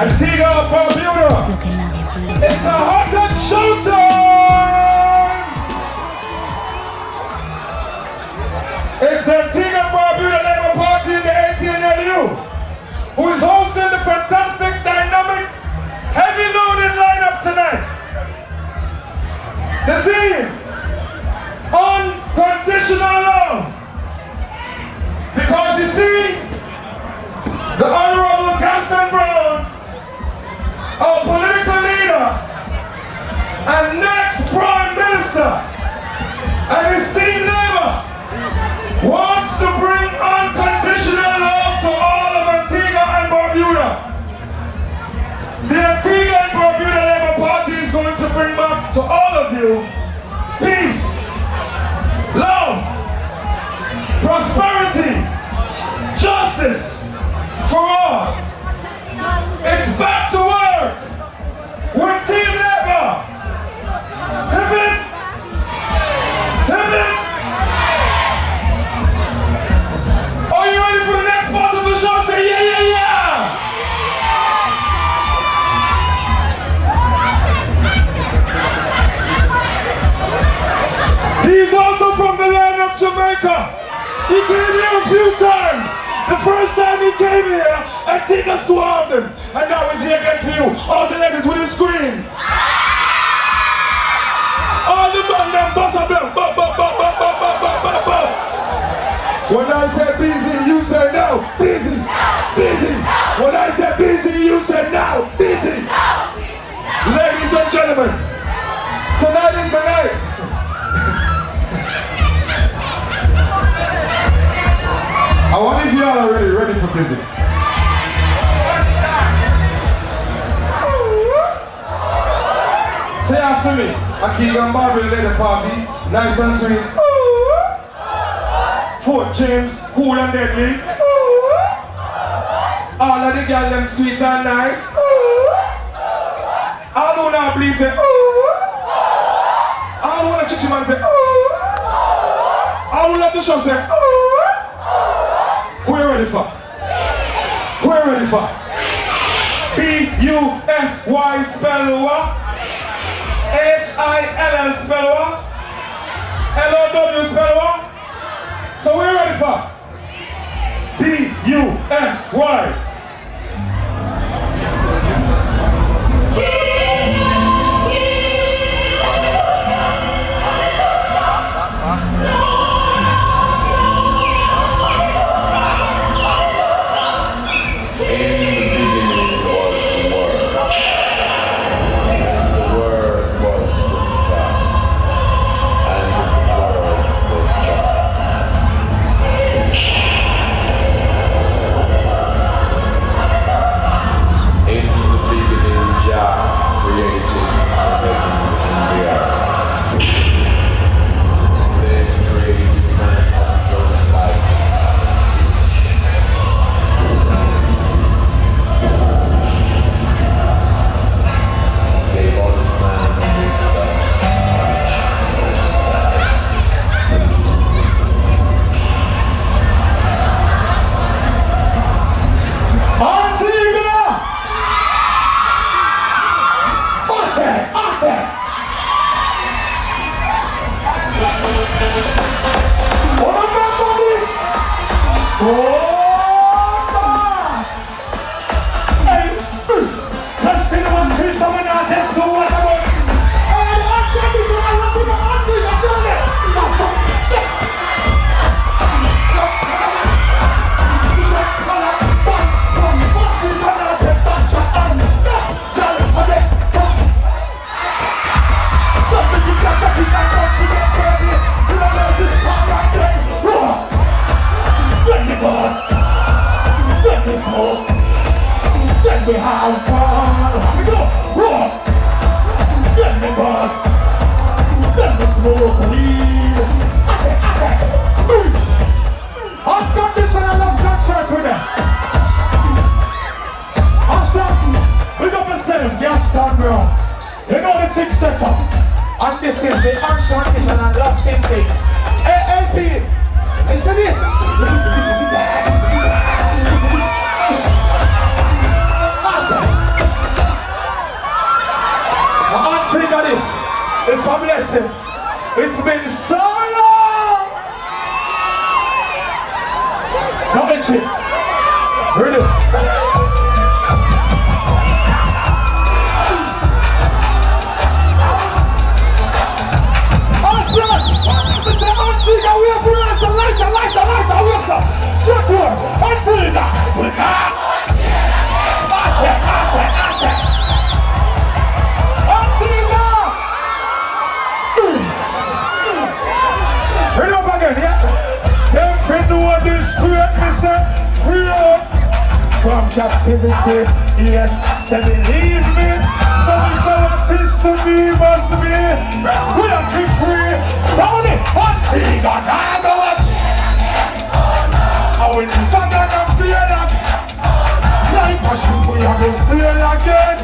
Antigua, Barbuda. It's the hot and showtime! It's the Antigua Barbuda Labour Party in the ATNLU, who is hosting the fantastic, dynamic, heavy-loaded lineup tonight. The theme, unconditional love. Because you see, the Honorable Gaston Brown, our political leader and next Prime Minister and his team neighbor, wants to bring unconditional love to all of Antigua and Barbuda. The Antigua and Barbuda Labour Party is going to bring back to all of you peace, love, prosperity, justice for all. It's back to work with Team Labour. Hip it! Hip it! Are you ready for the next part of the show? Say yeah, yeah, yeah! He's also from the land of Jamaica. He came here a few times. The first time he came here, Antigua swarmed him. And now he's here again for you. All the ladies with a scream. All the men them bust up them. When I say busy, you say no. Busy, busy. When I say busy, you say no. Busy. Ladies and gentlemen, tonight is the night. I wonder if you all are ready for busy. Say after me, Antigua and Barbuda Labour Party, nice and sweet. Fort James, cool and deadly. All of the girls them sweet and nice. All who now bleed say all who want to chichi man say all who love the show say We're ready for? We're ready for? B-U-S-Y spell what? H-I-L-L spell what? L-O-W spell what? So we're ready for? B-U-S-Y. And this is the unconditional love symphony. ALP, listen this. Listen. listen. It's been so long. Not itchy. Ready? Awesome. Mr. Antigua, we have to lighter, where's up? Check yours. Antigua. Ready up again, yeah? Them friend who want this straight, Mr. Free us from captivity. Yes, say believe me. So Mr. What is to be must be. We are free. Tony, Antigua, now go watch. I will never gonna fear that. Like a ship, we are gonna sail again.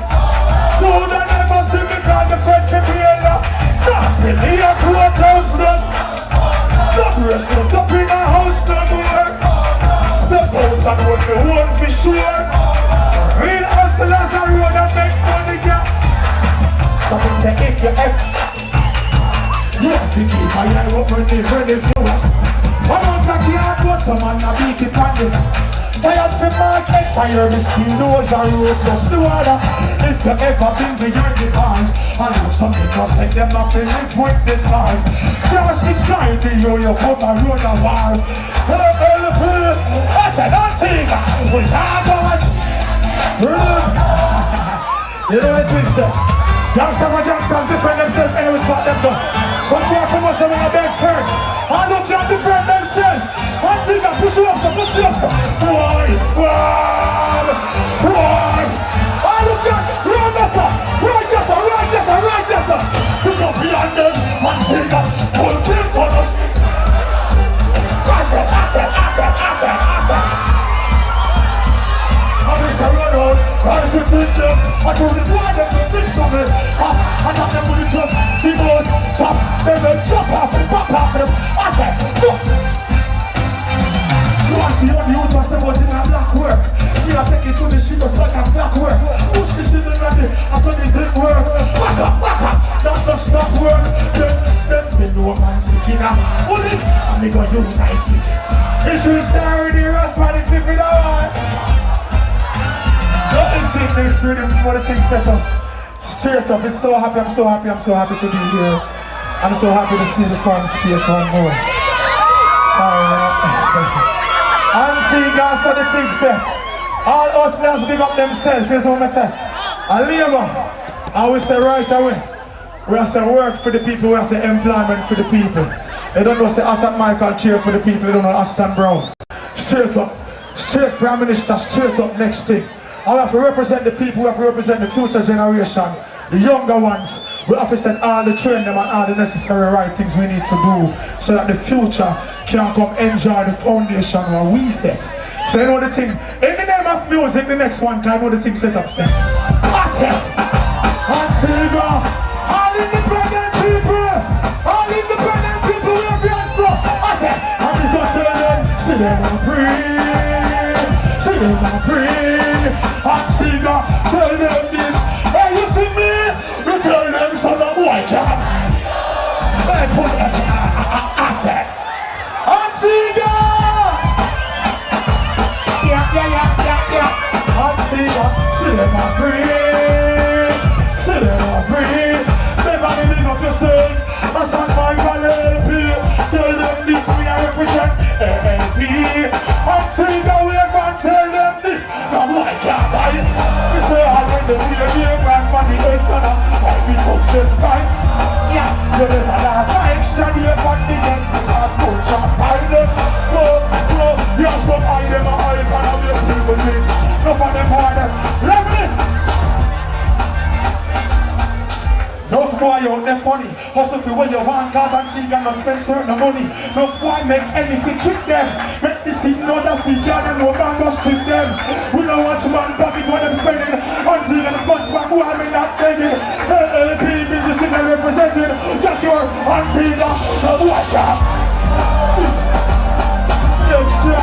Don't never see me call the French Riviera. That's in the quarters, man. Don't rest up in my house no more. Step out and run the one for sure. Real hustlers are road and make money, yeah. Something say if you ever you have to keep my eye open even if you was. I don't take you out, but someone a beat it on you. Tired from Mark X, I hear me still knows I road plus the water. If you ever been behind the bars, I know something just like them not to live with the stars. Just it's kind to you put a road a war. That's an Antigua, we have so much. You know what it is? Youngsters are youngsters, defend themselves anyway spot them done. Some boy from us are in a big firm. I don't care defend themselves. Antigua, push you up, so push you up, so. Boy, fall, boy. I don't care, run us up, righteous up. Push up beyond them, Antigua, pull big on us. That's it. I'm just a run out, I just think them. I told them why them to fix on me. I got them with the truck, people chop, they will jump off and pop off them. I said, look. You want to see what you just about in a black work. We are taking to the street just like a black work. Push this in the ready, I saw the drink work. Back up, that does not work. Them know man speaking a bullet, and they gonna use I speak. It's just already rust, man, it's if it all. Nothing cheap, there's really more the things set up. Straight up, I'm so happy to be here. I'm so happy to see the fans face one more. Antigua, so the thing set. All hustlers big up themselves, there's no matter. And labor, I will say right away. We have to work for the people, we have to employment for the people. They don't know say Aston Michael care for the people, they don't know Aston Brown. Straight up, straight Prime Minister, straight up next thing. I have to represent the people, we have to represent the future generation, the younger ones. We have to send all the train them and all the necessary right things we need to do so that the future can come enjoy the foundation where we set. So you know the thing, in the name of music, the next one time, know the thing set up, say. Antigua, all independent people, we have the answer. And we got to tell them, see them on breathe, see them on breathe. Antigua, tell them this. Hey, you see me? We tell them so the boy can. They put them at Antigua! Yeah. Antigua, see them on breathe. See them on breathe. Never living up yourself. That's on my LP. Tell them this, we are represent LP. Antigua, we have to tell them this. Now I can't buy it. We say I like the video back from the internet. I be function fine. Yeah, you never last extra year for the next class. Go shop by them. Go. You have some eye them and eye pan of your people things. No for them harder. Level it. No boy out there funny. Hustle for what you want, cause Antigua no spend certain money. No boy make any see trick them. Make the see know that see girl and no man go trick them. We don't watch man pocket when them spending. Antigua the sponge back who I'm not begging. LLP business in the representing. Jack your Antigua, no boy can. Extra.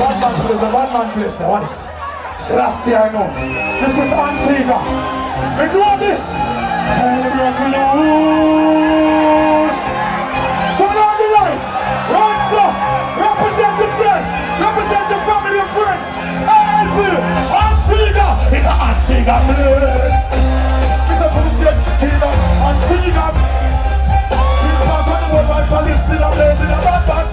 One man place now, what is? So last year I know. This is Antigua. We do this. Break loose. Turn on the light. Rise up. Represent yourself. Represent your family and friends. Antigua. In the Antigua place. Listen for the state. In the Antigua. People are going to work on Charlie still a place in a bad bad.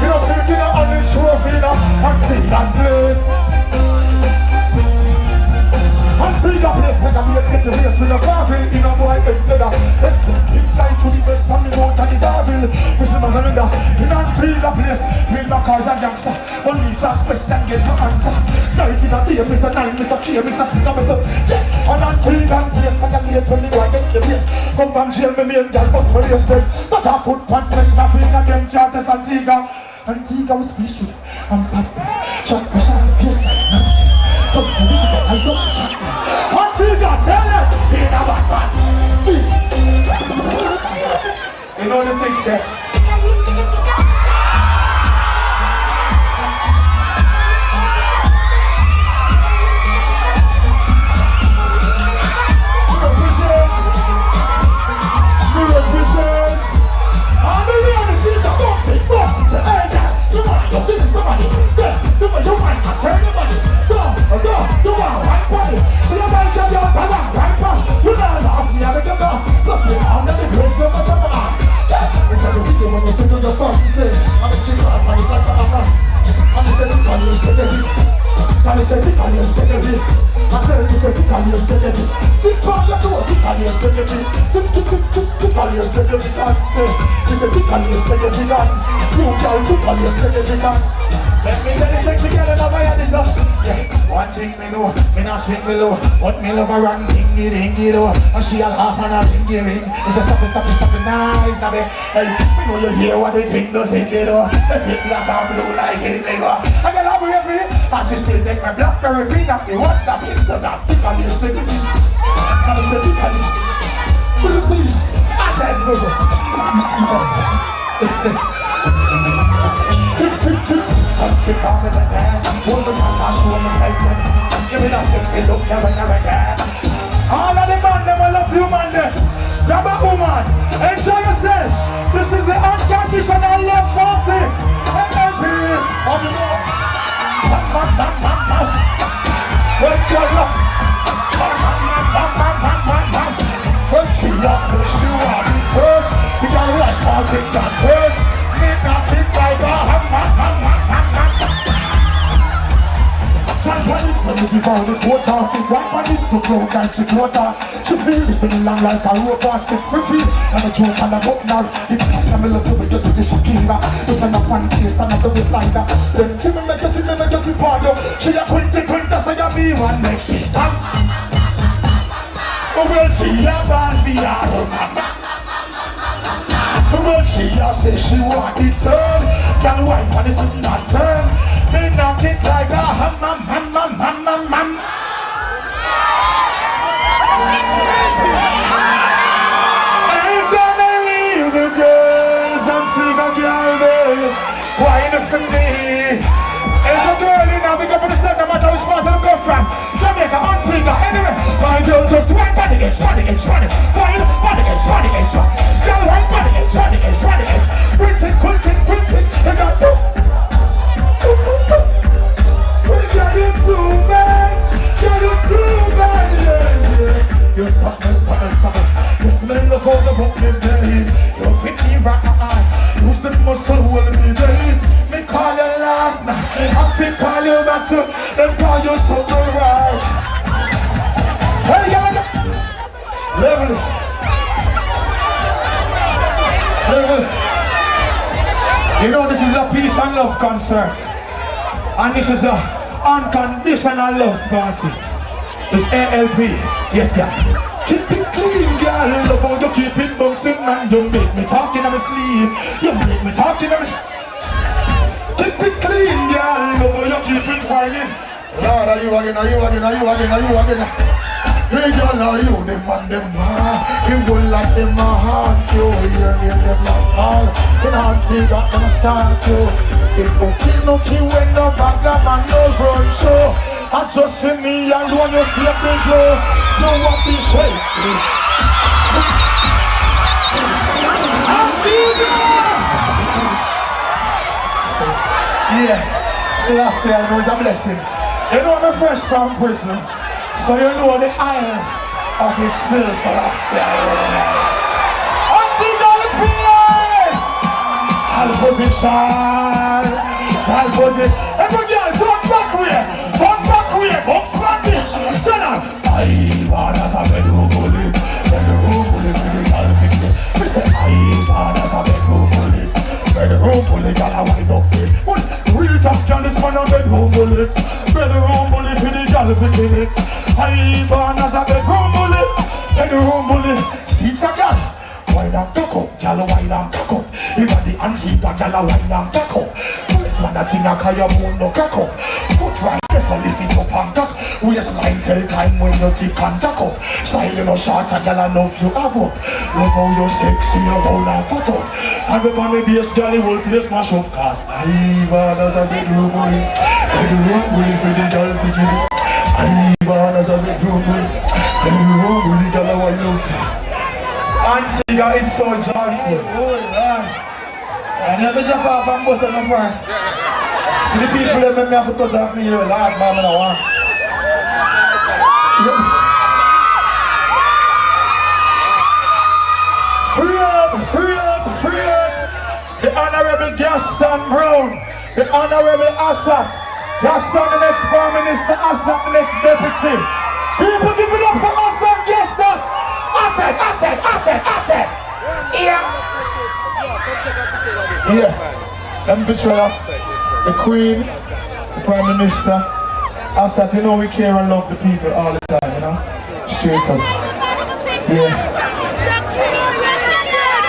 You know, see the on the trophy in the Antigua place. Antigua place like a beer get the race with a carving in a boy head together. Hit line to the best family out of the Darville. Fisherman another in Antigua place. Real my cars and gangster. Police ask question get no answer. 19 a day, Mr. 9, Mr. K, Mr. Smith, Mr. Yeah, on Antigua place like a late when the boy get the place. Come from jail, me main girl bust for the estate. But I put pants, mesh my finger again, can't test Antigua. Antigua was peaceful and bad. Shot, pierce, come to the eyes up. Antigua, tell them, be in a bad man. You know the things there. Let me tell you sexy girl and I buy this up. Yeah, one thing me know, me not swing me low, but me love her run dingy dingy though. And she a laugh and a ringy ring. It's a stop nice now be. Hey, me know you hear what they think does it though. If it black and blue like it they go. I get up with every, I just still take my blackberry green up. Me won't stop it, so now tickle you, stick it. Now me say tickle you. Please, I tell you so. Country come in the band, woman and dash woman segment. Give me that sexy look, never again. All of the man, them I love you man there. Grab a woman, enjoy yourself. This is the unconditional love party. MLP, on the road. When God love. When she lost her shoe on the turn, we got a right cause it got turned. Not big like when you give her the quota, she's right on it to grow like she quota. She feels singing along like a rope stick for free. And a joke and a book now. If you come in love with you, do the Shakira. You stand up one case and a double slider. Then Timmy make it part you. She a quinty, so you be one make she stop. Oh well, she a bad for your well, she a say she want it turn. Can wipe on this and not turn. Me knock it like a ham. Ain't gonna leave the girls and see the girl there. Wine for me. There's a girl in now, we go for the second matter which part of the come from. Jamaica, Antigua, anyway. My girl just wine body edge. Wine body edge. Girl wine body edge. Quilting. You got you. Girl, you too bad, yeah. You're something. You smell the cold of what me made. You pick me right. Who's the muscle will be made? Me call you last night. I think call you back to them call you something right. Hey, level it. You know this is a peace and love concert. And this is a unconditional love party. It's ALP. Yes, girl. Keep it clean, girl. Love how you keep it bouncing and you make me talking on my sleeve. You make me talking on my... Keep it clean, girl. Love how you keep it whining. Lord, are you again? Hey, girl, are you the man, You will like them, heart you. Hear me, them all. In Antigua, I'm start you. If you kill no key when no bag man no run show. I just see me alone, you see a big glow. You want this way. Antigua! Yeah, so that's it, I know it's a blessing. You know I'm fresh from prison, so you know the iron of his spills for that. Antigua the free! All position! All position! Every girl, turn back here! Turn back here! Box like this! Tell her! I want us a bedroom bully. Bedroom bully for the girl picture. We say I want us a bedroom bully. Bedroom bully, girl a wind up here. Real top girl, this man a bedroom bully. Bedroom bully for the girl picture. I want us a bedroom bully. Bedroom bully. See it's a girl. Wine and cock up, girl wine and cock up. Even the Antigua girl wine and cock up. First man a thing a call your moon no cock up. Foot right, yes I lift it up and cut. Waistline tell time when you tick and tack up. Style you no short and girl enough you have up. Love how you sexy, you roll and fat up. And up on the bass girl you will place mash up. Cause I want as a bedroom bully. Bedroom bully for the girl picking. I want as a bedroom bully. Bedroom bully girl I want you. Antigua is so joyful. Oh, man. I never jump off and bust on the front. See the people that make me have to cut off me here, Lord, man, I want. Free up, free up, free up. The Honorable Gaston Brown, the Honorable Assad. Gaston, the next Prime Minister, Assad, the next Deputy. People give it up for Assad Gaston. Attack! Yeah. Let me picture of the Queen, the Prime Minister. Assad, you know we care and love the people all the time, you know? Straight up. Yeah.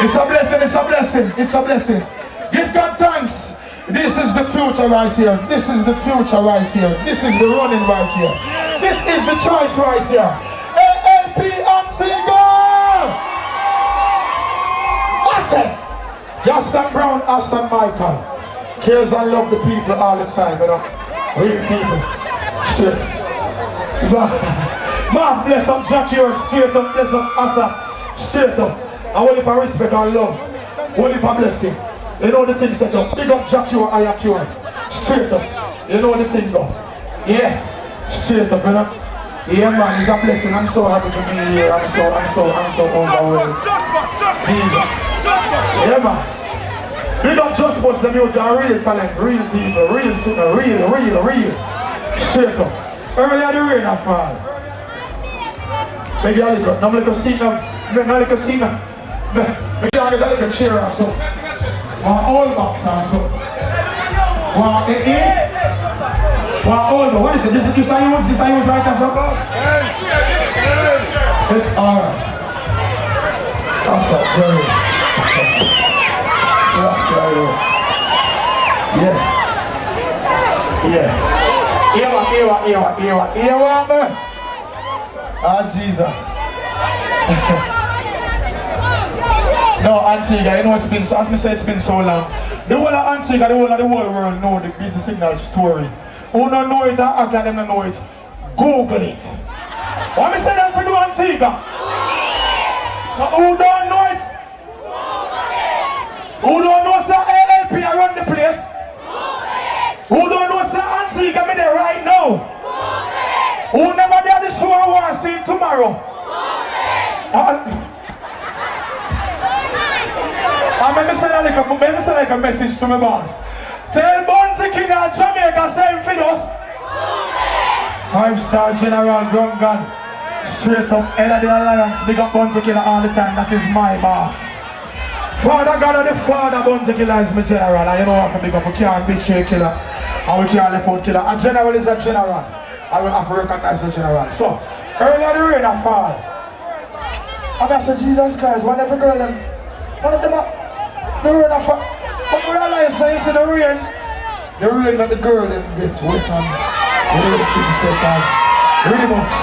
It's a blessing, it's a blessing, it's a blessing. Give God thanks. This is the future right here. This is the future right here. This is the running right here. This is the choice right here. Antigua! Gaston Brown, Aston Michael. Cares and love the people all the time, you know. Real people. Shit. Man, bless up Jackie or straight up, bless up Asa. Straight up. And only for respect and love. Only for blessing. You know the thing set up. Big up Jackie or Ayakure. Straight up. You know the thing go. Yeah. Straight up, you know. Yeah man, it's a blessing. I'm so happy to be here. I'm so overwhelmed. Yeah man. Big up Just Bust the music, real talent, real people, real singer, real. Straight up. Earlier the rain a fall. Maybe I like a, I'm like a singer. Maybe I like a chair or so. One old box or so. One One what is it? This I use right as well? It's alright. That's it, Jerry. So that's Yeah, man. Ah, Jesus. No, Antigua, you know it's been, as I said, it's been so long. The whole of Antigua, the whole of the whole world know the business signal story. Who don't know it or act like them don't know it, Google it. What me say them for do Antigua? So who don't know it? Who don't know sir ALP around the place? Who don't know sir Antigua me there right now? Who never did the show I want to see tomorrow? I'm send like a message to my boss. Tell Bounty King of Jamaica same for us. 5-star General Gungan. Straight up head of the alliance. Big up Bounty King all the time. That is my boss. Father God of the Father Bounty Killer is my general. And you know what, big up, we can't be straight killer. And we can't left out killer. A general is a general. I will have to recognize the general. So, earlier the rain a fall. And I said, Jesus Christ, one every girl them, one of them the rain a fall. But we realize that you see the rain that the girl them gets wet and everything set on. Really much.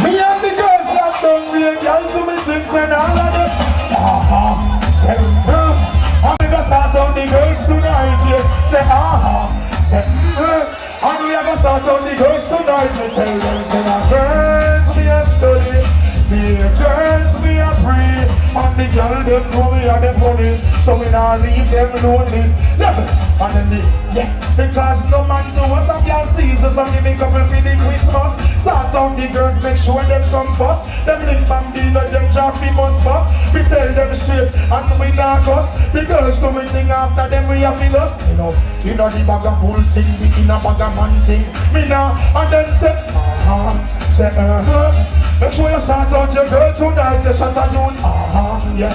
Me and the girls locked down, we and y'all to me things and all of them. Say, I'm gonna start on the girls tonight, yes. Say, Say, and we are gonna start out the girls tonight. Me tell them, say, my girls, we are study. The girls, we are free. And the girl, them know me and them money. So we not leave them lonely. Level, and then the, yeah. Because no man to us, some girl sees us. And give me couple for the Christmas. Start out the girls, make sure them come first. Them link bambino, them drop me must bust. We tell them straight, and we not cuss. The girls do me thing after them, we have feel us. You know the bag of bull thing, we in a bag of man thing. Me now, and then say, say, make sure you start out your girl tonight, you shut her down, yeah,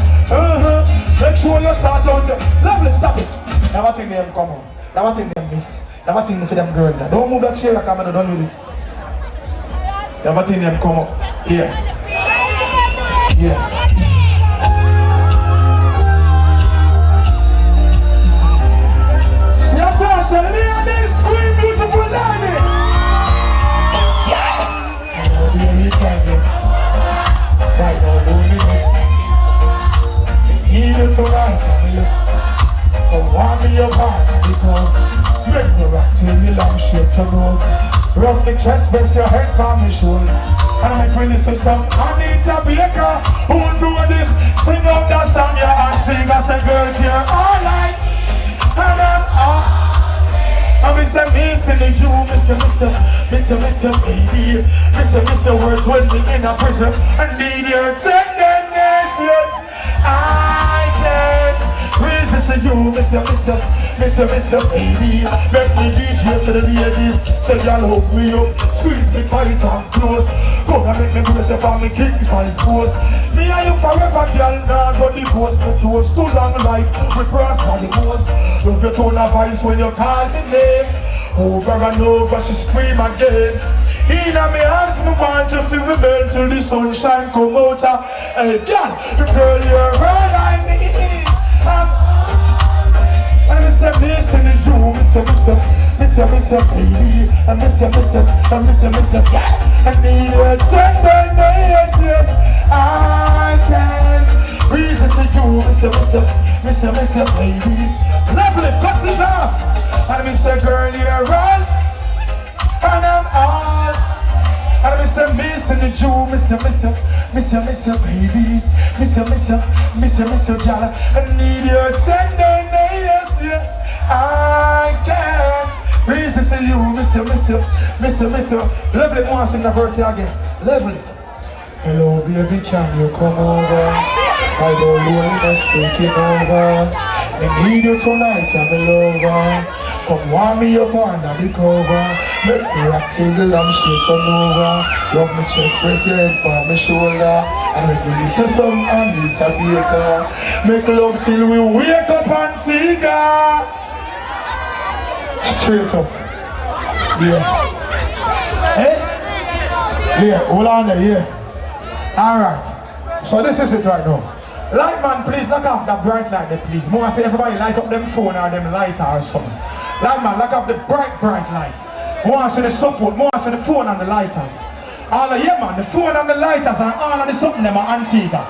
make sure you start out your, lovely, stop it. Never think them come on, never think them miss, never think for them girls, don't move that chair like I'm done with it. Never think them come up, yeah, yeah. See Natasha, ladies, scream beautiful lady. Right now, loneliness. Need you tonight, but want me your partner because make me rock till me lamb shit to move. Rub me chest, press your head on my shoulder. And I make really system. I need a baker who know this. Sing up that song, yeah, and sing. I say, girls, you're all right. And I'm all. I miss you, baby. Miss you, worse when in a prison. I need your tenderness, yes. I can't resist you, miss you, baby. Make the DJ for the ladies. Say y'all hook me up, squeeze me tight and close. Come and make me brace up on me king size post. Me and you forever, girl, now got the post. The toast too long life, we cross by the most. Love your tone of voice when you call me name. Over and over, she scream again. In my arms, me want you to rebel till the sunshine come out. Hey, girl, you're all I need. And I say, missing you, miss you, baby. I miss you, girl. I need your tenderness, yes. I can't resist you, miss you, baby. Lovely, cut it off. And I say, girl, you're all, and I'm all. And I say, missing you, miss you, baby. Miss you, girl. I need your tenderness, yes. I can't resist you, miss you. Lovely, want to sing the verse again. Lovely. Hello, baby, can you come over? I know loneliness taking over. I need you tonight, I'm a lover. Come warm me up under the cover. Make me rock till the lamb shit turn over. Love me chest, press your head on my shoulder. And make me listen some Anita Baker. Make love till we wake up Antigua. Straight up. Yeah. Hey? Yeah, hold on there, yeah. Alright. So this is it right now. Light man, please knock off that bright light there, please. More I say everybody light up them phone or them lighter or something. Light man, knock off the bright light. More I say the support, more I say the phone and the lighters. All of yeah man, the phone and the lighters and all of the something them are Antigua.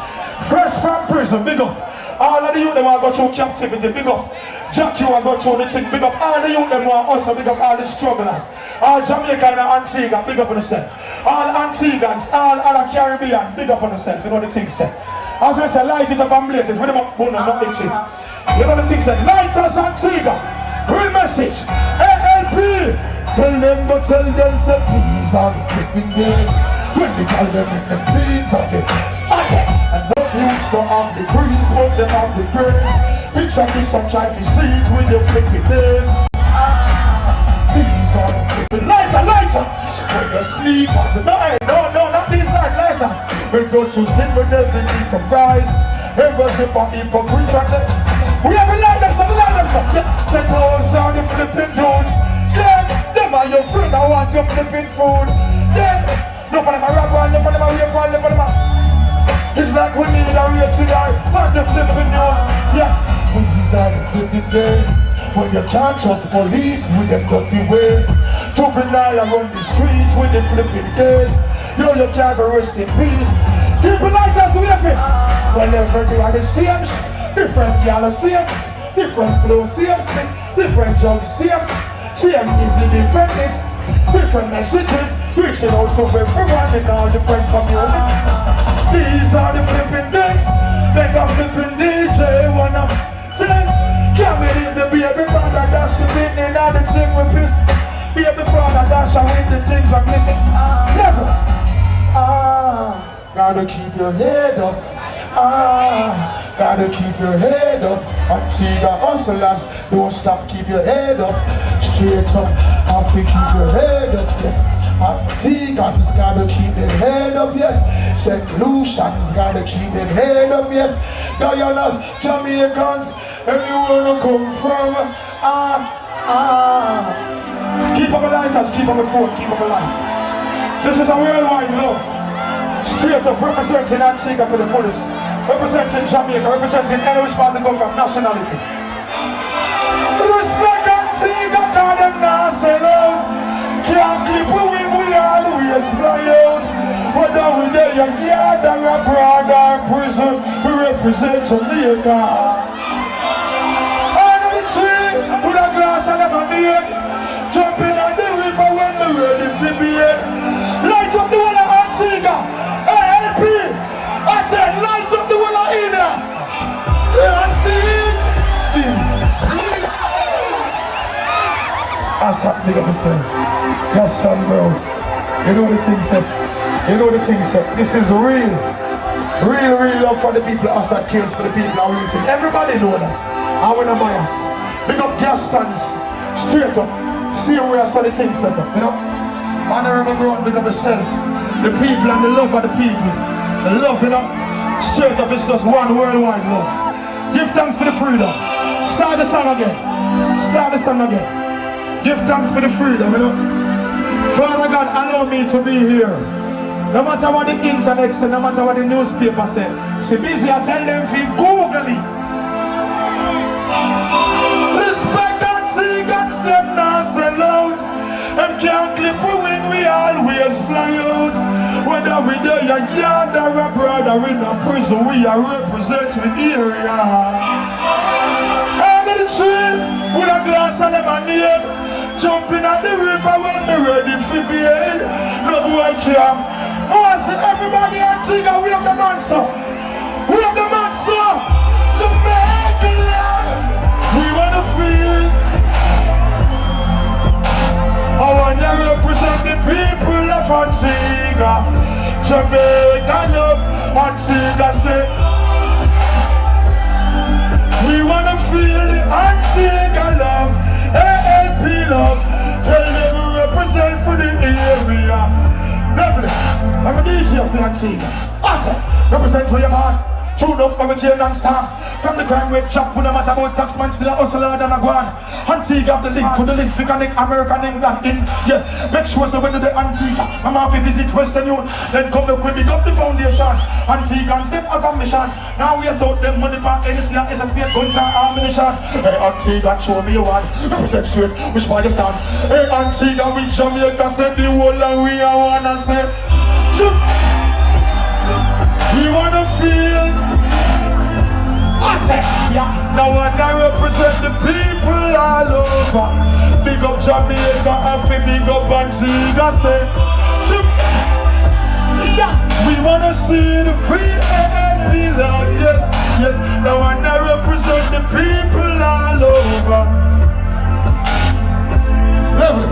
Fresh from prison, big up. All of the youth them are go through captivity, big up. Jack you are go through the thing, big up. All the youth them are also big up all the strugglers. All Jamaica and Antigua, big up on yourself. All Antiguans, all other Caribbean, big up on yourself. You know the thing said. As I say, light it up and blaze it. When them up, not big shit. You know the thing said. Lighters Antigua. Real message. ALP. Tell them, say these are the flipping days. When they call them in them teens of the attack. And the fruits don't have the breeze, but them have the grace. Picture the sunshine for seeds with the flipping days. These are the flipping lighter. When you sleep, I say, no, not these lighters. We go to sleep with everything to rise. Ever zip on hypocrite and we have a light them, so yeah. Take clothes on the flipping dudes. Yeah, them are your friend, I want your flipping food. Yeah, no for them a rap one, no for them a rape one, no for them a... It's like we need a real tonight, on the flipping news. Yeah, these are the flipping days. When you can't trust police with them dirty ways. Juvenile around the streets with the flipping days. You can't go rest in peace. People like us waving. Whenever they are the same different girls same, different flow same, different drugs same. Same is the different. Different messages, reaching out to everyone in all different communities. These are the flipping things, make a flipping DJ wanna sing. Come in the baby father, dash the beating and the thing with piss. Baby father, dash and win the thing from missing. Never. Gotta keep your head up. Gotta keep your head up. Antigua hustlers, don't stop, keep your head up. Straight up, have to keep your head up, yes. Antigans gotta keep their head up, yes. St. Lucians gotta keep their head up, yes. Dianas, Jamaicans, anyone who come from, keep up the lighters, keep up the phone, keep up the lights. This is a worldwide love. Straight up, representing Antigua to the fullest. Representing Jamaica, representing any which part they come from, nationality. Respect Antigua, cause them not sell out. Can't clip we always fly out. Whether we there a yard or abroad or prison, we represent Jamaica. Under the tree, with a glass of lemonade, jumping on the river when we ready for bed. Light up the one of Antigua, ALP. I said, light up the one of Ina. Antigua. I start big up myself. Yes, son, bro. You know the thing said. You know the thing said. This is real. Real love for the people. I start cares for the people. I will think. Everybody know that. I will not bias. Big up gas stands. Straight up. See where I saw the thing set up. You know? Honorable ground, big up yourself. The people and the love of the people. The love, you know? Straight up, it's just one worldwide love. Give thanks for the freedom. Start the song again. Start the song again. Give thanks for the freedom, you know. Father God, allow me to be here. No matter what the internet says, no matter what the newspaper says. She busy, I tell them if you Google it. Respect Antigans, them not sell out. Them can't clip we win, we always fly out. Whether we there a yard or abroad or in a prison, we are representing the area. Under the tree, with a glass of lemonade. Jumping at the river when we ready for bed. No boy care. Oh, I see everybody Antigua, we have the monster. We have the monster. Jamaica land. We wanna feel. I wanna represent the people of Antigua. Jamaica love, Antigua say. We wanna feel the Antigua love. ALP love, tell them we represent for the area. Lovely, I'm a DJ for Antigua. Answer, represent for your man. True enough, hurricane and star. From the crime rate chop, no matter about tax man, still a hustler than a guan. Antigua the link to the link, we connect American, England, in. Yeah, make sure so when you the Antigua, I'm off to visit Western Union. Then come look when we got the foundation. Antigans, them have a mission. Now we sort them money back, NC and SSP, guns and ammunition. Hey Antigua, show me your one. Represent straight, which part you stand. Hey Antigua, we Jamaica, said the whole and we are wanna say. We wanna feel. Yeah. Now I represent the people all over. Big up Jamaica, Afi, big up Antigua, say. Yeah. We wanna see the free ALP love, yes, yes. Now I represent the people all over. Lovely.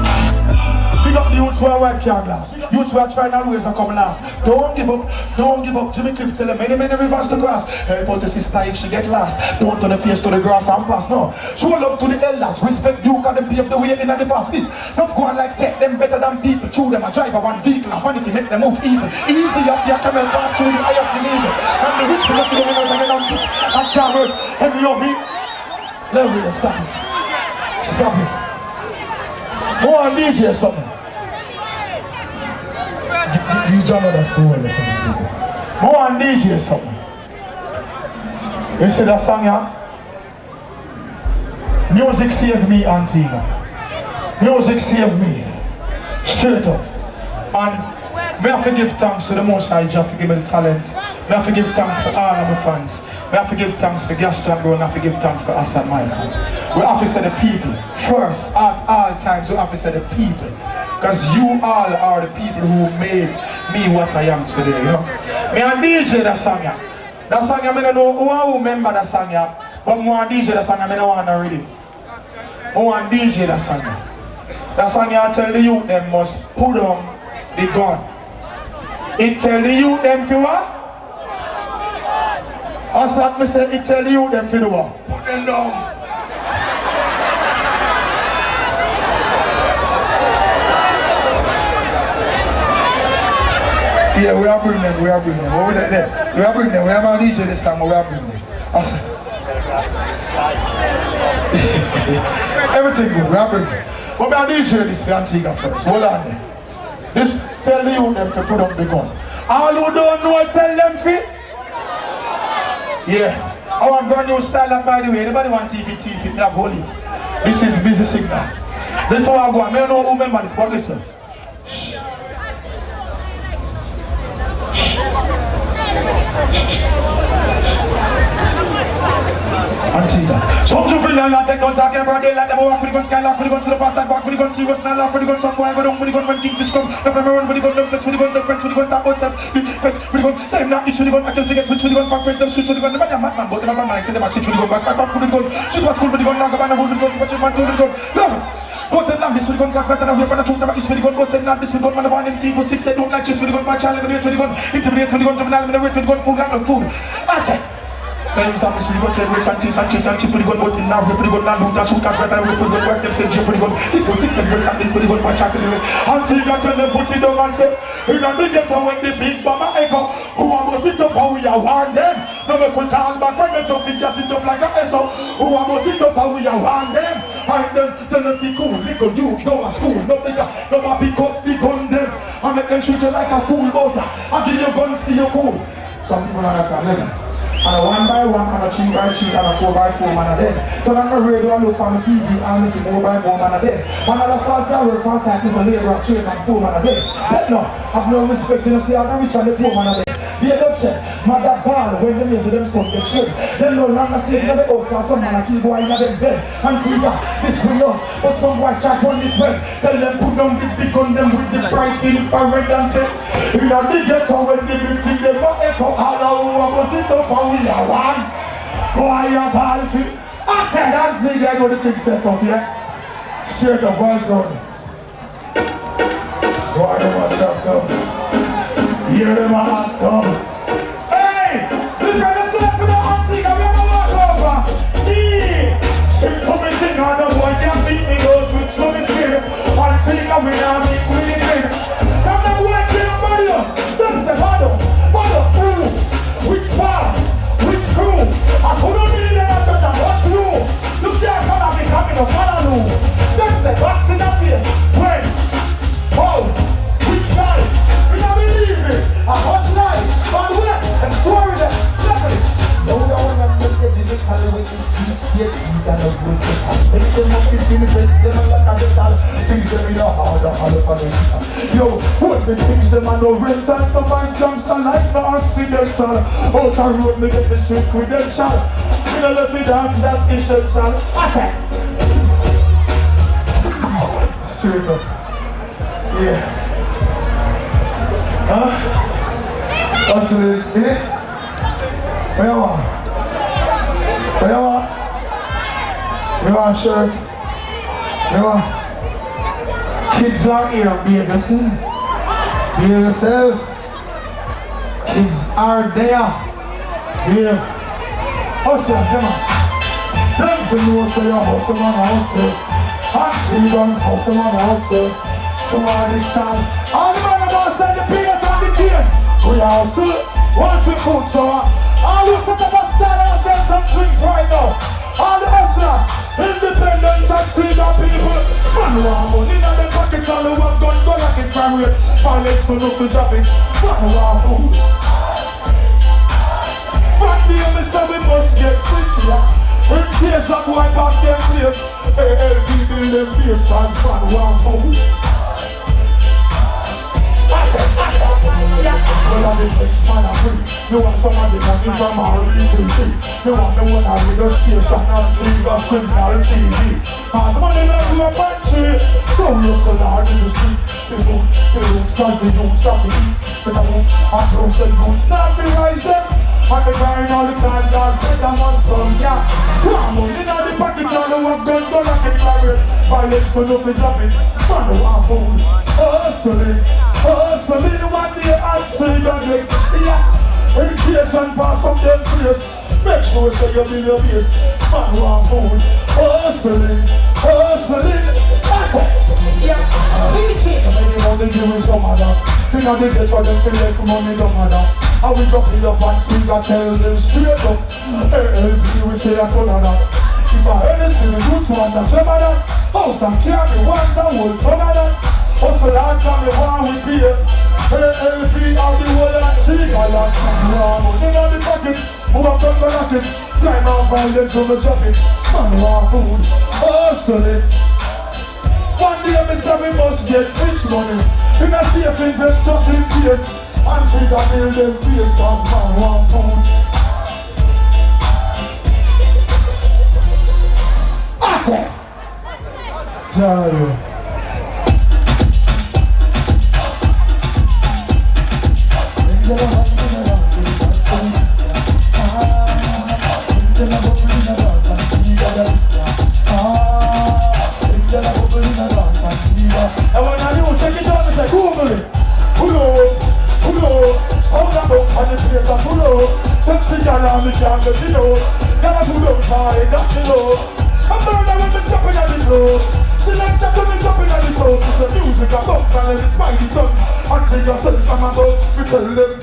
Big up the youths who are white car glass. Youths who are trying always to come last. Don't give up, don't give up. Jimmy Cliff tell them many rivers to cross. Help out the sister if she get lost. Don't turn the face to the grass and pass, no. Show love to the elders. Respect Duke and them pave the way in the past. This, not go on like set them better than people. Chew them a driver one vehicle and vanity make them move evil. Easy up your camel pass through the eye of the needle. And the rich will see the winners and then on pitch. And can't work. And you me. Lovely, stop it. Stop it. Go on DJ something. These John are the fool. Go on DJ something. You see that song, yeah? Music saved me, Antigua. Music saved me. Straight up. And May I forgive thanks to the Most High Jah for giving me the talent. May I forgive thanks for all of my fans. May I forgive thanks for Gaston Bro, and I forgive thanks for us and Michael. We have to say the people. First, at all times, we have to say the people. Because you all are the people who made me what I am today, you know. Me a DJ that song ya. That song ya, I don't know who remember that song ya. But me want DJ that song ya, I don't want to read it. I want DJ that song ya. That song ya tell the youth them must put on the gun. It tell the youth them for what? As that me say, it tell the youth them for the what? Put them down. Yeah, we are bringing them, we are bringing them. What we there? We are bringing them, we are not DJ this time, but we are bringing them. Everything good, we are bringing them. But we are DJ this for Antigua first, hold on there. This tell you them to put up the gun. All who don't know, tell them fit. Yeah. I want brand new style, and by the way, anybody want TV, me have hold it. This is busy signal. This is how I go. I may not know who remember this, but listen. Antigua. Some juvenile not take no talking about day like them walk with the gun skylark, with the gun to the past and back, with the gun serious now laugh, with the gun some boy go down, with the gun when kingfish come, left and run with the gun, left flex with the gun, take friends with the gun, tap outside, big flex with the gun, say him not itch with the gun, I can forget switch with the gun, fuck friends, them shoot with the gun, the man a madman, but the man kill them a sit with the gun, back with the gun, shoot was school with the gun, now go ban a hold with the gun, watch it man to the gun, love it. Boss said not this with the gun, crack and whip and a shoot about this with the gun, boss said not this with the gun, man a born in T for 6, they don't like chase with the gun, my child in the with the gun, intimidate with the gun, juvenile in the with the gun, food, got no food. Attack. Then you start missing the gun, say race and chase and change and chip with the gun, but in now we put the gun, now loot and shoot cash right and we put the gun, work them say jump with the gun, 6 foot 6 and breaks and put the gun, my child in the way. Until you tell them put it down and say, in the ghetto when the big mama echo, who am gonna sit up how we are warn them. No me put down back when the tough figure sit up like a SO, who am gonna sit up how we are warn them. And then tell them be cool, little you go to school, no bigger, no more pick up the gun them. I make them shoot you like a fool bowser, I give you guns to your cool. Some people understand living. And a 1 by 1, and a 3 by 3, and a 4 by 4 man a dead. Turn on the radio and look on the TV and listen 4 by 4 man a dead. Man a fall for work past like this a labor and trade and 4 man a dead. That no, have no respect, you know see how the rich and the poor man a dead. They don't check, mother ball when them use them son get shit. Them no longer sleep in the house cause some man a kill boy in them bed. Antigua, this we know, but some boys chat on it well. Tell them put down the big gun them with the bright infrared and say, in a big ghetto when the big thing them not echo all over was it up and we are one. Boy a ball fit. I tell Antigua I got the thing set up here. Straight up boys on. Boy them was that tough. Hear them a tough. Hey! Look at the set for the Antigua, we have a walk over. Yeah! Still coming in on the boy can't beat me, go switch to the spirit. Antigua we now mix with the drink. Now the boy can't body up. Them say follow, who? Which part? Which crew? I couldn't be there at the what's new? Look there, come and be coming up, follow. Them say box in the face. When? Oh! Which guy? We don't believe it. I was live, but where? And story them. Definitely. No, no one has been getting the talent with the beach yet. You don't know who's the talent. Make them up this in the bed, them a look at the talent. Things them in a harder for them. Yo, what the things them a no rental. Some man gangster life, no accidental. Out the road, me get the street credential. Me no let me dance, that's essential. Attack. Straight up. Yeah. Huh? What's it? Yeah? Where you want? Where you want? You want a shirt? You want? Kids are here, behave yourself. Behave yourself. Kids are there. Behave. Hustle, come on. Them to know so you hustle man hustle. Hot guns hustle man hustle. Come on this time. All the man about send the peanuts on the cane. We hustle. Once we food so all you set up a stand and sell some drinks right now. All the hustlers, independent and Antigua people. Man want money in the pockets, all who have gun go like it carry it. Pilots who look to drop it. Man want food. But the say we must get rich here. In case of boy pass them place, ALP build them face cause man want food. Well, I'm the next man I free. You want somebody coming from our retreat. You want the one I read the station Antigua signal TV. Cause money not do a punchy. So you so hard in the street. The roots, cause the roots have to eat. The roots, and those and roots, not to rise them. And the grind all the time, cause better must come, yeah. One money in the pocket, all the work done, don't like it, carry. Violence, so don't be dropping. Man, no one fool. Hustling, what the answer you got it, yeah. In case and pass from them place. Make sure say you build your base. Man, one fool. Hustling, that's it, yeah. Reach it. Maybe now they give me some of that. You know they get what them feel like for money, don't matter. How we go fill up and we got tell them straight up. LP we say that all of that. If I heard this in the roots one that your mother, house and carry once and will turn of that. Hustle hard from the one we pay. LP out the whole and see I like money in the pocket. Move up from the rocket. Climb out violence on the jacket. Man want food. Hustling. One day me say we must get rich money. In a safe invest just in case. And see that build them face cause man want food. That's it. Jolly. And when I do, check it out, it's like Google it. Sound the box and the place of pull up. Sexy girl and me can't get it out. Gotta pull up high, got me low. I'm murder when me stepping at the floor. Select a coming up in the soul. It's a music, a box and it's mighty tongues. And take yourself from above, we tell them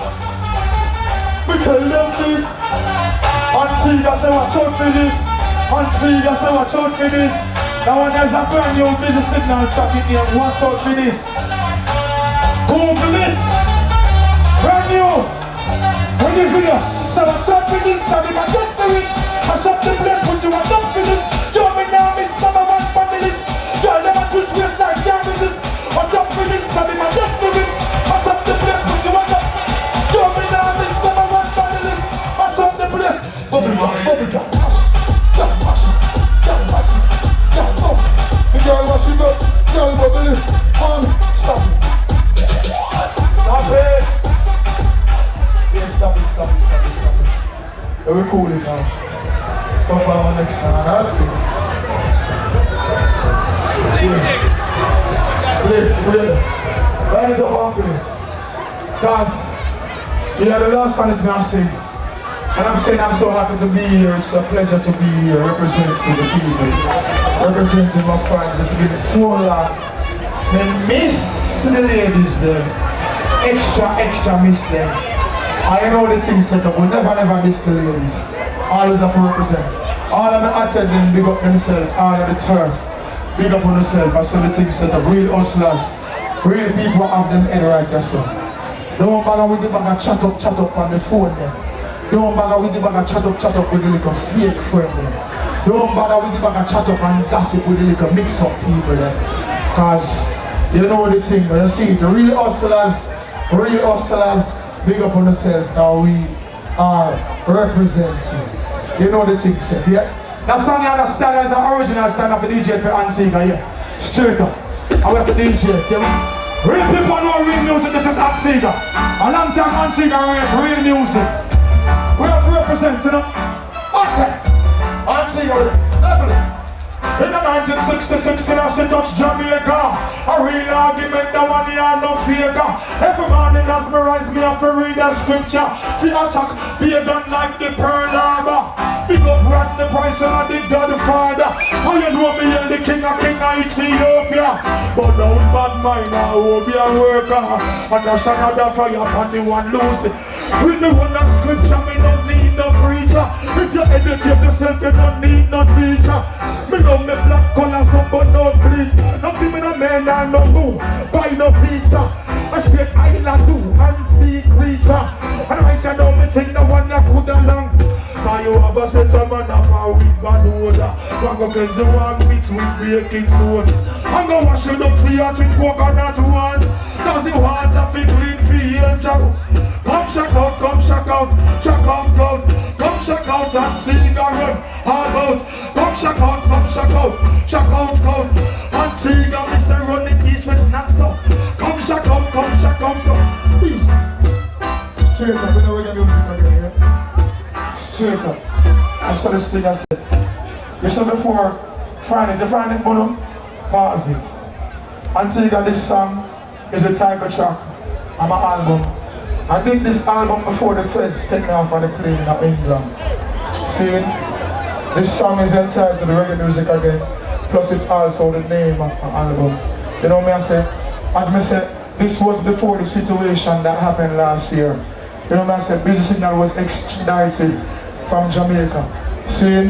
this. Antigua say watch out for this. Antigua say watch out for this. Now when there's a brand new business signal track in here, watch out for this. Google it. Brand new. When you video, so watch out for this. I be my guest the rich. I shop the place, but you want up for this. You me now, miss number one families. Girl, never twist waist like canvases. Watch out for this. I be my guest the rich. I shop the place, but you want up. You me now, miss number one families. I shop the place. Bubble gum, mash it. Girl, wash it up, girl, bubble it, man, stop it. Yeah, stop it. Yeah, we cool it now. Come for our next song, that's it. Play. Line it up and play it. Guys, yeah, the last song is gonna sing. And I'm saying I'm so happy to be here. It's a pleasure to be here representing the people, representing my friends. It's been so long. I miss the ladies there. Extra miss them. I know the things set up, but never miss the ladies. Always have to represent. All of my attendants big up themselves, all of the turf. Big up on themselves. I saw the things set up. Real hustlers. Real people have them head right there, so. Don't bother with the bag of chat up on the phone there. Don't bother with the bag of chat up with the little fake friend there. Don't bother with the bag of chat up and gossip with the little mix up people there. Cause you know the thing, you see it, real hustlers, big up on themselves. Now we are representing. You know the thing set, yeah? That song you understand is an original stand up for DJ for Antigua, yeah? Straight up. I have the DJ, yeah? Real people know real music, this is Antigua. A long time Antigua rates real music. We have to represent, you know? Antigua, level. In the 1966, in a city touch Jamaica. A real argument, the one here no faker. Every morning mesmerize me if I read the scripture. Fi attack, be a gun like the Pearl Harbor. Big up Rat the Price and the Godfather. How you know me and the King of Ethiopia. But don't bad mind, I will be a worker. And that's another fire upon the one lose it. With the one that scripture, me don't need no preacher. If you educate yourself, you don't need no teacher. Me love me black colors up but no bleed. Nothing me no man and no go buy no pizza. I straight island do and see creature. And right you know me think the one that put along. Cause you have a set of man of a weak bad odor. One go cleanse the one with baking soda. I'm gonna wash it up to your drink coconut one. Does it water fi clean for your job? Come check out, come check out, check out, out. Come check out Antigua run all out. Come check out, check out, out. Antigua me say run the east west not so. Come check out, out. Peace. Straight up, we know we get music again, yeah? Straight up. I saw this thing I said. You said before, find it Bono, pause it. Antigua, this song is a tiger track on my album. I did this album before the feds take me off of the plane in England. See, this song is entitled Reggae Music Again, plus it's also the name of my album. You know me, I say, as me said, this was before the situation that happened last year. You know me, I said, Busy Signal was extradited from Jamaica. See,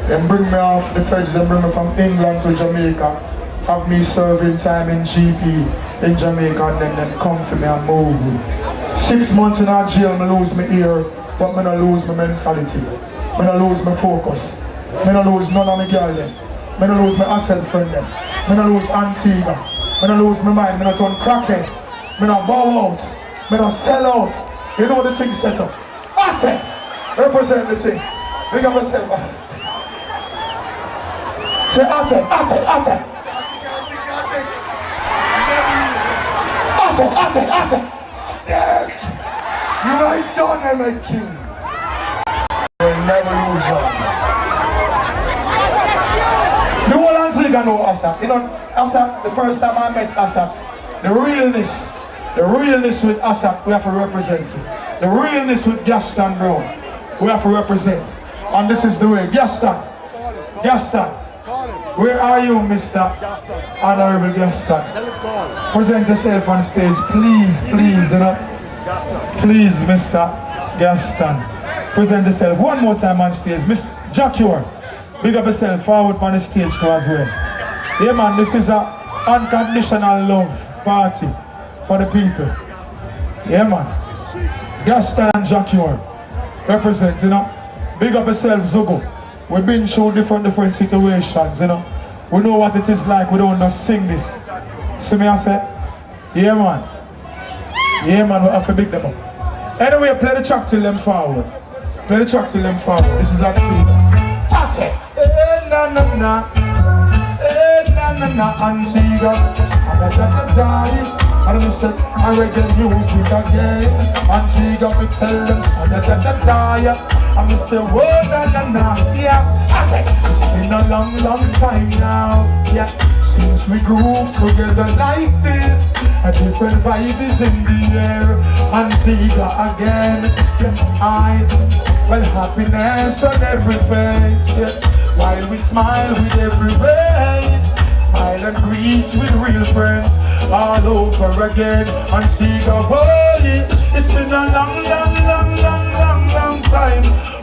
them bring me off the feds, them bring me from England to Jamaica. Have me serving time in GP in Jamaica and then them come for me and move. 6 months in our jail, I lose my ear, but I don't lose my mentality. I don't lose my focus. I don't lose none of my girl them. I don't lose my hotel friend them. I don't lose Antigua. I don't lose my mind. I don't turn crackhead. I don't bow out. I don't sell out. You know the thing set up. Ate! Represent the thing. Big up myself, boss. Say Ate. You my son and my king. You'll never lose one. The whole Antigua know Asa. You know, Asa, the first time I met Asa, the realness with Asa, we have to represent it. The realness with Gaston Brown, we have to represent. And this is the way. Gaston, where are you, Mr. Honorable Gaston? Present yourself on stage, please, you know. Please, Mr. Gaston. Present yourself one more time on stage. Mr. Jacure, big up yourself forward on the stage too as well. Yeah man, this is a unconditional love party for the people. Yeah man. Gaston and Jacure represent, you know. Big up yourself, Zogo. We've been through different situations, you know. We know what it is like, we don't just sing this. See me I say? Yeah man. Yeah man, we have to big them up. Anyway, play the track till them forward. This is Antigua. Ate! Na Antigua. And I said, I reggae music again. Antigua, me tell them, and me say, whoa, na, yeah. It's been a long time now, yeah. Since we groove together like this, a different vibe is in the air. Antigua again, well, happiness on every face, yes. While we smile with every race, smile and greet with real friends all over again. Antigua, boy, it's been a long time.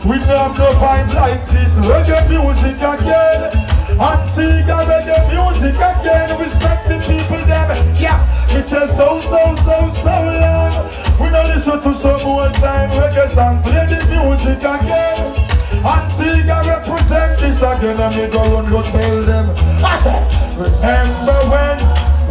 We don't have no vibes like this. Reggae music again. Antigua reggae music again. Respect the people them. Yeah, we say so long. We don't listen to some old time reggae song. Play the music again. Antigua represent this again. And me go run go tell them. Remember when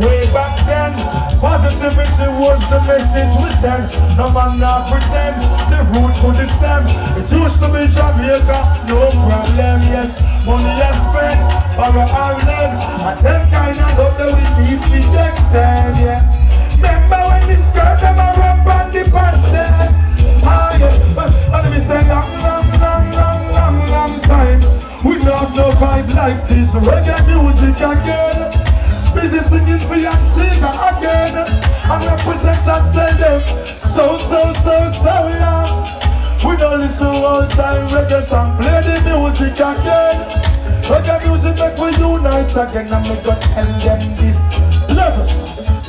way back then, positivity was the message we sent. No man not pretend, the root to the stem. It used to be Jamaica, no problem, yes. Money I spent, our island, and them kind of love that we need to extend, yes. Remember when the skirt them a rub on the pants there? Ah, yeah, and we say long time. We love no vibes like this, reggae music again. Busy singing for Antigua again. And represent and tell them so long. We don't listen all time reggae song. Play the music again. Reggae music make we unite again. And we go tell them this. Level.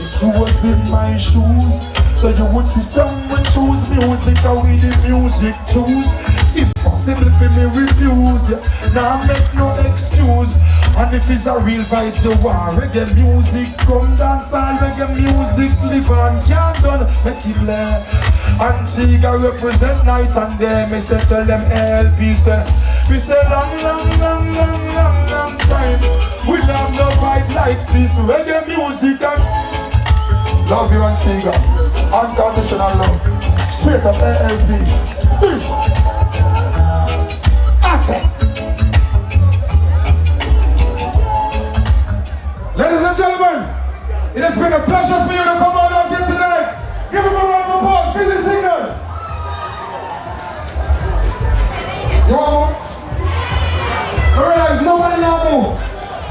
If you was in my shoes, so you would see someone choose music or we the music choose. Impossible for me refuse, yeah. Now make no excuse. And if it's a real vibe, you want reggae music, come dance all reggae music, live and can't done, make it play. Antigua represent night and day, me say tell them LP say, we say long time, we love no vibes like this, reggae music and love you Antigua, unconditional love, straight up LP, this, Ate. Ladies and gentlemen, it has been a pleasure for you to come out here tonight. Give him a round of applause. Busy signal. You want more? I realize nobody now move.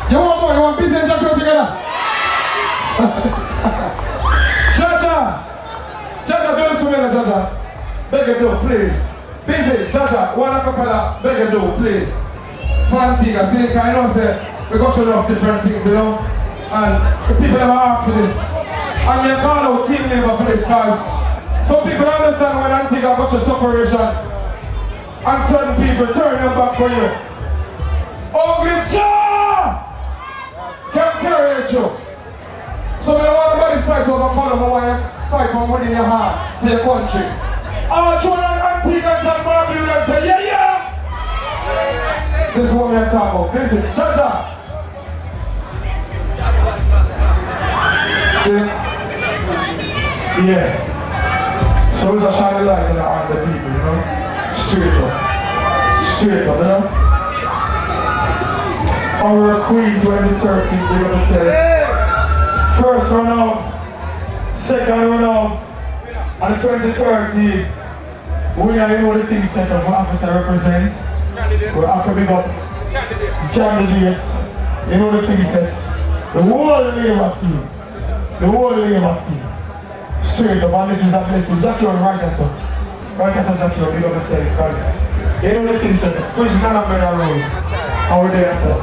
You want more? You want busy and jump out together? Jaja, do this for me, Jaja. Beg you do, please. Busy, Jaja, one acapella, beg you do, please. For Antigua, see, I know, say, we got to know different things, you know. And the people never ask for this. And you call out team labor for this, guys. Some people understand when Antigua got your sufferation. And certain people turn them back for you. Ugly jaw can carry it you. So we don't want nobody fight over color, but want to fight from within your heart for your country. All children Antiguans and Barbadians say, yeah, yeah! This is what we are talking about. Listen, Jaja. See? Yeah. So it's a shining light in the heart of the people, you know? Straight up. Straight up, you know? Our Queen 2013, we're gonna say. First run off, second run off, and 2013, we are in all the things that of office I represent. We have to big up candidates, you know the things that the whole Labour team. The whole Labour team. Straight up, and this is a blessing. Jackie on right as well. Right as Jackie on, big up yourself, because you know the things that President and Mary Rose. And we're there, sir.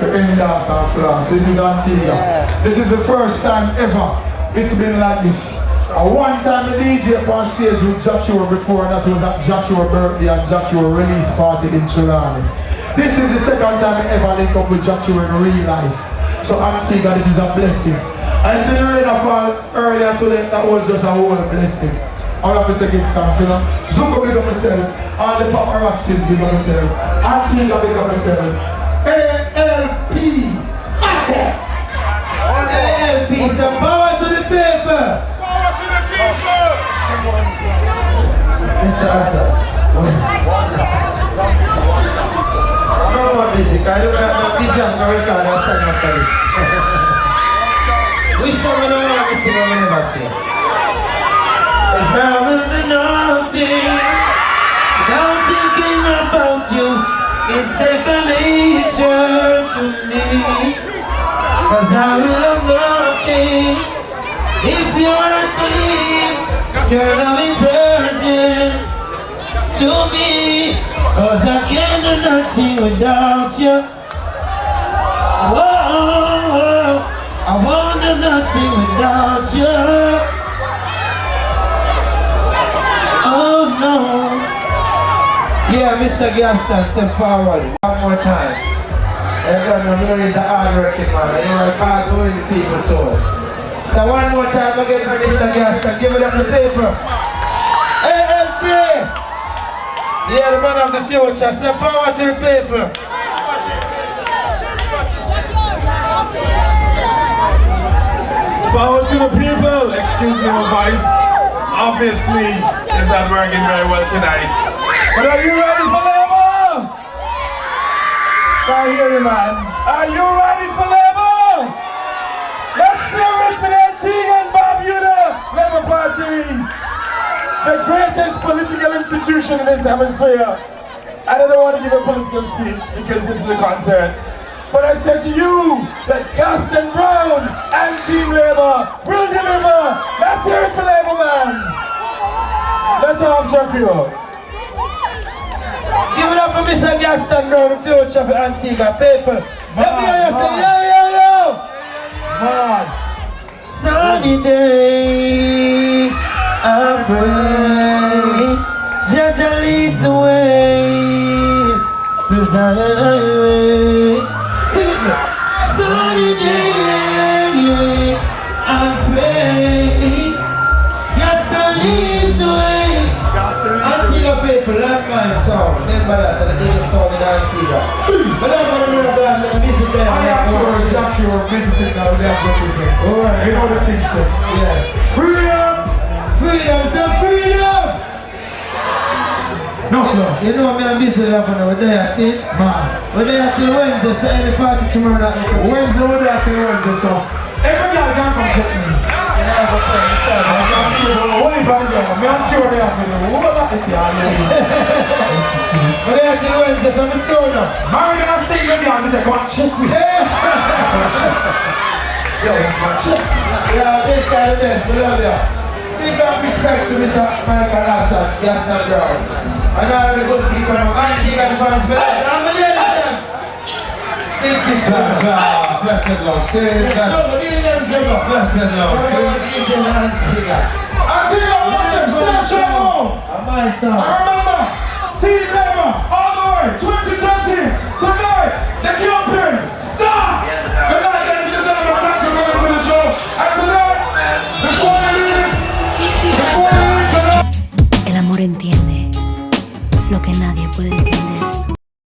To end dance and flash. This is Antigua. This is the first time ever it's been like this. One time the DJ on stage with Jackie before, and that was at Jackie birthday and Jackie release party in Trelawney. This is the second time I ever link up with Jackie in real life. So Antigua, this is a blessing. I see the rain fall earlier today, that was just a whole blessing. I have to say give thanks, you know. Zuko big up myself, all the paparazzis big up myself, Antigua big up myself. ALP! Ate! ALP, some power to the people! Power to the people! Mr. Asa. No more music, I don't have no busy on the record, I'll stand after this. Which song I don't want to sing, I will never sing. It's never been nothing without thinking about you. It's second nature to me, 'cause I will have nothing if you were to leave. Your love is urgent to me, 'cause I can't do nothing without you. Whoa, I won't do nothing without you. Oh no. Yeah, Mr. Gaston, step forward. One more time. Everyone knows he's a hard-working man. And you work hard to win the people's soul. So one more time again for Mr. Gaston. Give it up the paper. ALP! Yeah, the man of the future. Step forward to the paper. Power to the people. Excuse me, my voice. Obviously, is not working very well tonight. But are you ready for Labour? I hear you, man. Are you ready for Labour? Let's hear it for the Antigua and Barbuda Labour Party. The greatest political institution in this hemisphere. I don't want to give a political speech because this is a concert. But I say to you that Gaston Brown and Team Labour will deliver. Let's hear it for Labour, man. Let's have Jackie up. Give it up for Mr. Gaston Brown, the future for Antigua people. Let me hear you say, yo, yo, yo! Man. Sunny day, I pray, Jaja leads the way to Zion Highway. Sing it, man. sunny day anyway. I pray, just to lead the way. Antigua people, like mine song. Remember that, the biggest song in Antigua. But I'm going to remember that little visit there. I am sure Mississippi now, they have represent. Alright, You know the thing, sir. yeah. Freedom! Freedom, say freedom! No love. You know me and Mr. Love and we're there, see? Man. We're there till Wednesday, so any party tomorrow that we come. Wednesday, we're there till Wednesday, so every girl can come check me. And I have a friend, so I can see the only band girl. Me, I'm sure they have to do. Who got this here? we're there till Wednesday, so I'm still now. Married and single girl, they say, come on, check me. Yo, it's my check. Yeah, this guy the best, we love you. Big up respect to Mr. Michael Gaston Brown. And all the good people from Antigua fans, but I'm a lady of them. Big respect. Blessed love. Say that. So, give them some up. Blessed love. Antigua. Antigua, awesome. Step trouble. My son. I remember. See you later. All the way. 2020. Tonight. The Cupid. Stop. Good night, ladies and gentlemen. Thanks for coming to the show. And tonight, before you leave, El amor entiende lo que nadie puede entender.